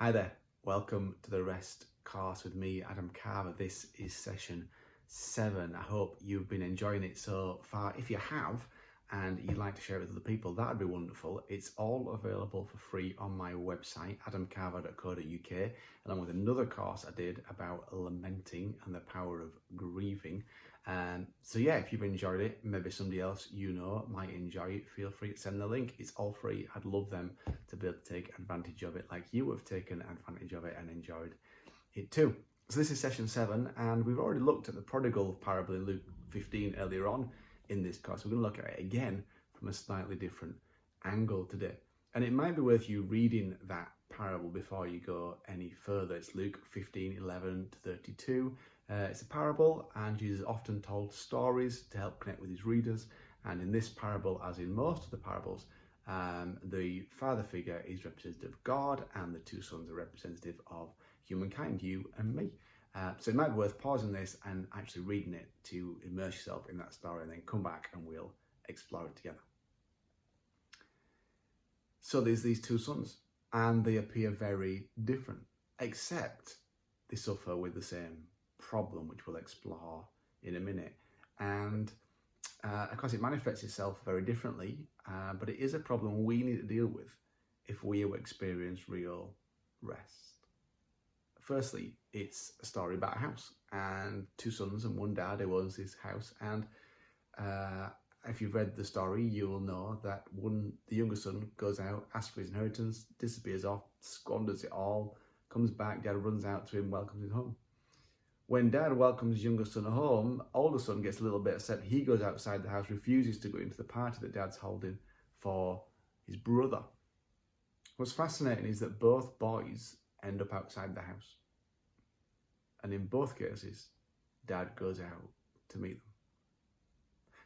Hi there, welcome to the Rest course with me, Adam Carver. This is session 7. I hope you've been enjoying it so far. If you have and you'd like to share it with other people, that'd be wonderful. It's all available for free on my website, adamcarver.co.uk, along with another course I did about lamenting and the power of grieving. So yeah, if you've enjoyed it, maybe somebody else you know might enjoy it, feel free to send the link. It's all free. I'd love them to be able to take advantage of it like you have taken advantage of it and enjoyed it too. So this is session 7, and we've already looked at the Prodigal Parable in Luke 15 earlier on in this course. We're going to look at it again from a slightly different angle today. And it might be worth you reading that parable before you go any further. It's Luke 15:11-32. It's a parable, and Jesus often told stories to help connect with his readers. And in this parable, as in most of the parables, the father figure is representative of God, and the two sons are representative of humankind, you and me. So it might be worth pausing this and actually reading it to immerse yourself in that story, and then come back and we'll explore it together. So there's these two sons, and they appear very different, except they suffer with the same problem, which we'll explore in a minute. And of course, it manifests itself very differently, but it is a problem we need to deal with if we experience real rest. Firstly, it's a story about a house and two sons and one dad who owns this house. And if you've read the story, you will know that the younger son goes out, asks for his inheritance, disappears off, squanders it all, comes back, dad runs out to him, welcomes him home. When dad welcomes younger son home, older son gets a little bit upset. He goes outside the house, refuses to go into the party that dad's holding for his brother. What's fascinating is that both boys end up outside the house. And in both cases, dad goes out to meet them.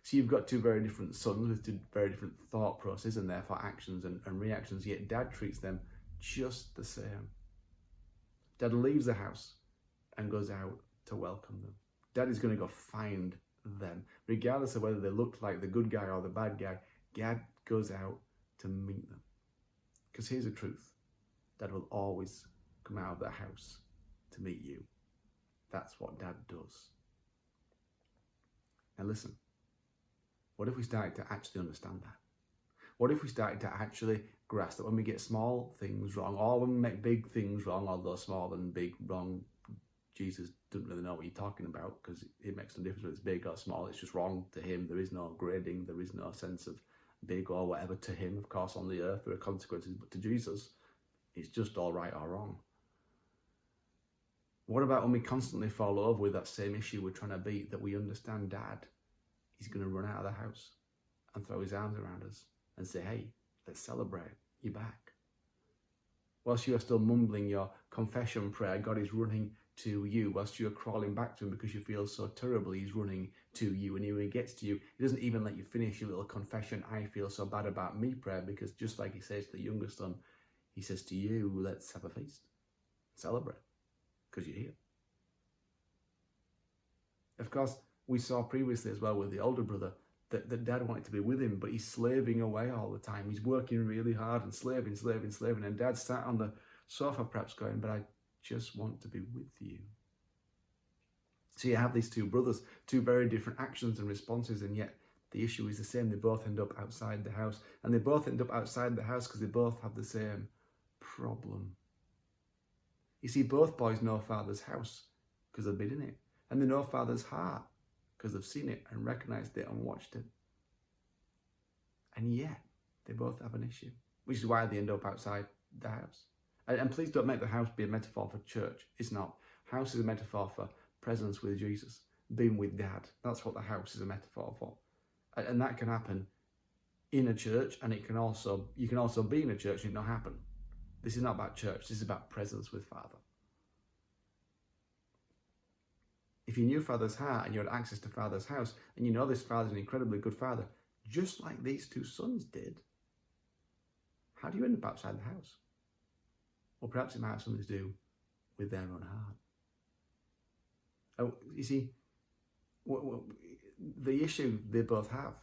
So you've got two very different sons with two very different thought processes and therefore actions and reactions, yet dad treats them just the same. Dad leaves the house and goes out to welcome them. Dad is going to go find them. Regardless of whether they look like the good guy or the bad guy, Dad goes out to meet them. Because here's the truth. Dad will always come out of the house to meet you. That's what Dad does. Now listen, what if we started to actually understand that? What if we started to actually grasp that when we get small things wrong, or when we make big things wrong, although small and big wrong, Jesus doesn't really know what you're talking about, because it makes no difference whether it's big or small. It's just wrong to him. There is no grading. There is no sense of big or whatever to him. Of course, on the earth there are consequences, but to Jesus, it's just all right or wrong. What about when we constantly fall over with that same issue we're trying to beat, that we understand Dad, he's going to run out of the house and throw his arms around us and say, hey, let's celebrate, you're back. Whilst you are still mumbling your confession prayer, God is running to you. Whilst you're crawling back to him because you feel so terrible, he's running to you. And when he gets to you, he doesn't even let you finish your little confession, I feel so bad about me prayer, because just like he says to the younger son, he says to you, let's have a feast, celebrate, because you're here. Of course, we saw previously as well with the older brother that dad wanted to be with him, but he's slaving away all the time. He's working really hard and slaving. And dad sat on the sofa perhaps going, but I just want to be with you. So you have these two brothers, two very different actions and responses, and yet the issue is the same. They both end up outside the house. And they both end up outside the house because they both have the same problem. You see, both boys know Father's house because they've been in it. And they know Father's heart because they've seen it and recognized it and watched it. And yet, they both have an issue, which is why they end up outside the house. And please don't make the house be a metaphor for church. It's not. House is a metaphor for presence with Jesus, being with Dad. That's what the house is a metaphor for. And that can happen in a church, and you can also be in a church and it not happen. This is not about church. This is about presence with Father. If you knew Father's heart and you had access to Father's house, and you know this Father's an incredibly good Father, just like these two sons did, how do you end up outside the house? Or perhaps it might have something to do with their own heart. Oh, you see, the issue they both have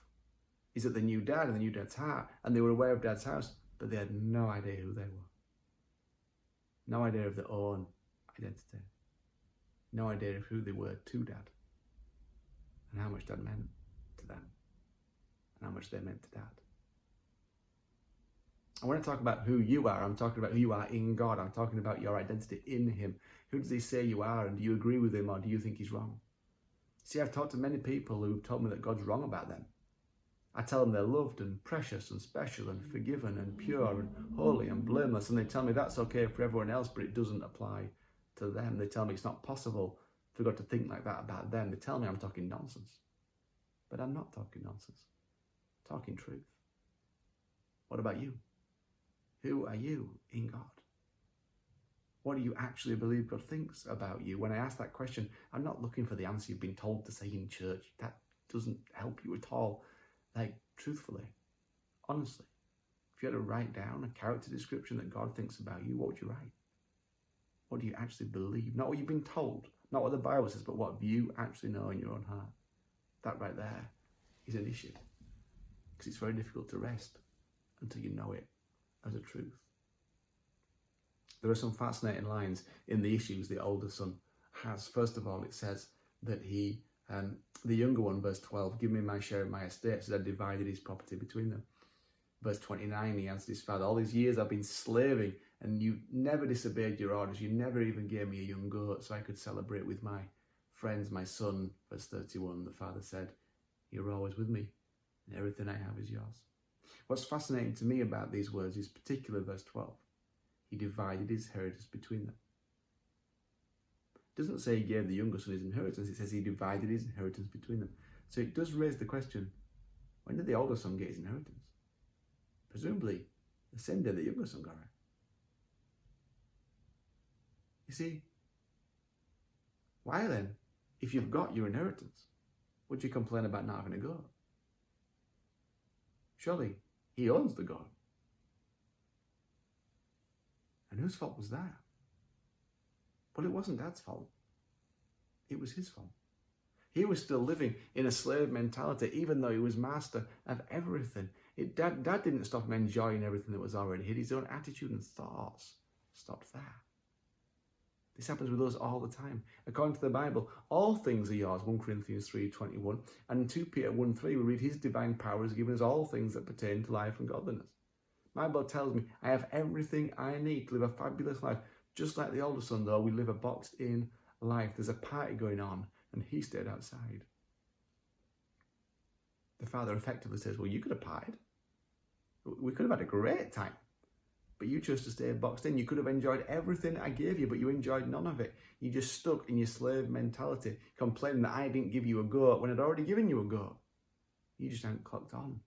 is that they knew Dad and they knew Dad's heart, and they were aware of Dad's house, but they had no idea who they were. no idea of their own identity, no idea of who they were to Dad, and how much Dad meant to them, and how much they meant to Dad. And when I talk about who you are, I'm talking about who you are in God. I'm talking about your identity in Him. Who does He say you are, and do you agree with Him, or do you think He's wrong? See, I've talked to many people who've told me that God's wrong about them. I tell them they're loved and precious and special and forgiven and pure and holy and blameless, and they tell me that's okay for everyone else, but it doesn't apply to them. They tell me it's not possible for God to think like that about them. They tell me I'm talking nonsense. But I'm not talking nonsense. I'm talking truth. What about you? Who are you in God? What do you actually believe God thinks about you? When I ask that question, I'm not looking for the answer you've been told to say in church. That doesn't help you at all. Like, truthfully, honestly, if you had to write down a character description that God thinks about you, what would you write? What do you actually believe? Not what you've been told, not what the Bible says, but what you actually know in your own heart. That right there is an issue, because it's very difficult to rest until you know it as a truth. There are some fascinating lines in the issues the older son has. First of all, it says that he, the younger one, verse 12, give me my share of my estate, so that divided his property between them. Verse 29, he answered his father, all these years I've been slaving, and you never disobeyed your orders. You never even gave me a young goat so I could celebrate with my friends, my son. Verse 31, the father said, you're always with me, and everything I have is yours. What's fascinating to me about these words is particularly verse 12. He divided his inheritance between them. It doesn't say he gave the younger son his inheritance. It says he divided his inheritance between them. So it does raise the question, when did the older son get his inheritance? Presumably the same day the younger son got it. You see, why then, if you've got your inheritance, would you complain about not having a goat? Surely he owns the goat. And whose fault was that? Well, it wasn't Dad's fault. It was his fault. He was still living in a slave mentality, even though he was master of everything. Dad didn't stop him enjoying everything that was already his. His own attitude and thoughts stopped there. This happens with us all the time. According to the Bible, all things are yours, 1 Corinthians 3:21. And in 2 Peter 1:3, we read his divine power has given us all things that pertain to life and godliness. My Bible tells me I have everything I need to live a fabulous life. Just like the older son, though, we live a boxed-in life. There's a party going on, and he stayed outside. The father effectively says, well, you could have partied. We could have had a great time. But you chose to stay boxed in. You could have enjoyed everything I gave you, but you enjoyed none of it. You just stuck in your slave mentality, complaining that I didn't give you a goat when I'd already given you a goat. You just hadn't clocked on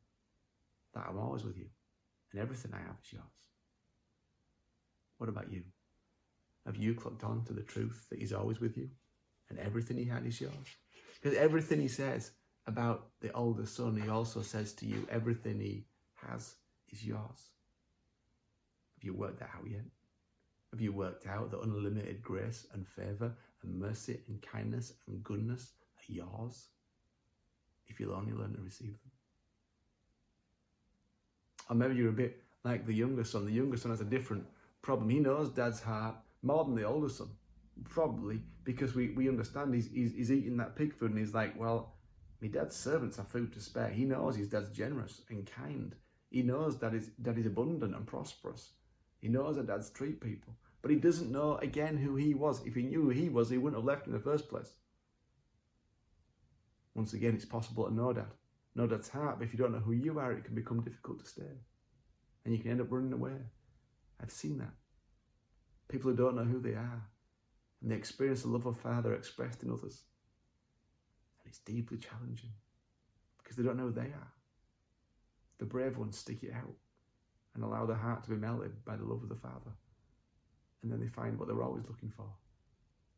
that I'm always with you, and everything I have is yours. What about you? Have you clocked on to the truth that he's always with you, and everything he had is yours? Because everything he says about the older son, he also says to you, everything he has is yours. Have you worked that out yet? Have you worked out that unlimited grace and favour and mercy and kindness and goodness are yours if you'll only learn to receive them? Or maybe you're a bit like the younger son. The younger son has a different problem. He knows Dad's heart more than the older son, probably because we understand he's eating that pig food and he's like, well, my dad's servants have food to spare. He knows his dad's generous and kind. He knows that he's abundant and prosperous. He knows that dads treat people. But he doesn't know, again, who he was. If he knew who he was, he wouldn't have left in the first place. Once again, it's possible to know Dad. Know Dad's heart, but if you don't know who you are, it can become difficult to stay. And you can end up running away. I've seen that. People who don't know who they are. And they experience the love of Father expressed in others. And it's deeply challenging. Because they don't know who they are. The brave ones stick it out and allow their heart to be melted by the love of the Father. And then they find what they're always looking for.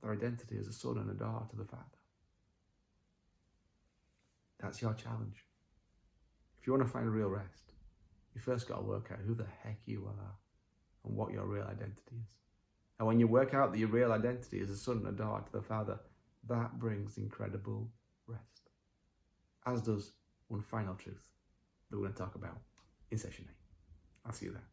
Their identity as a son and a daughter to the Father. That's your challenge. If you want to find real rest, you first got to work out who the heck you are and what your real identity is. And when you work out that your real identity is a son and a daughter to the Father, that brings incredible rest. As does one final truth that we're going to talk about in session 8. I'll see you there.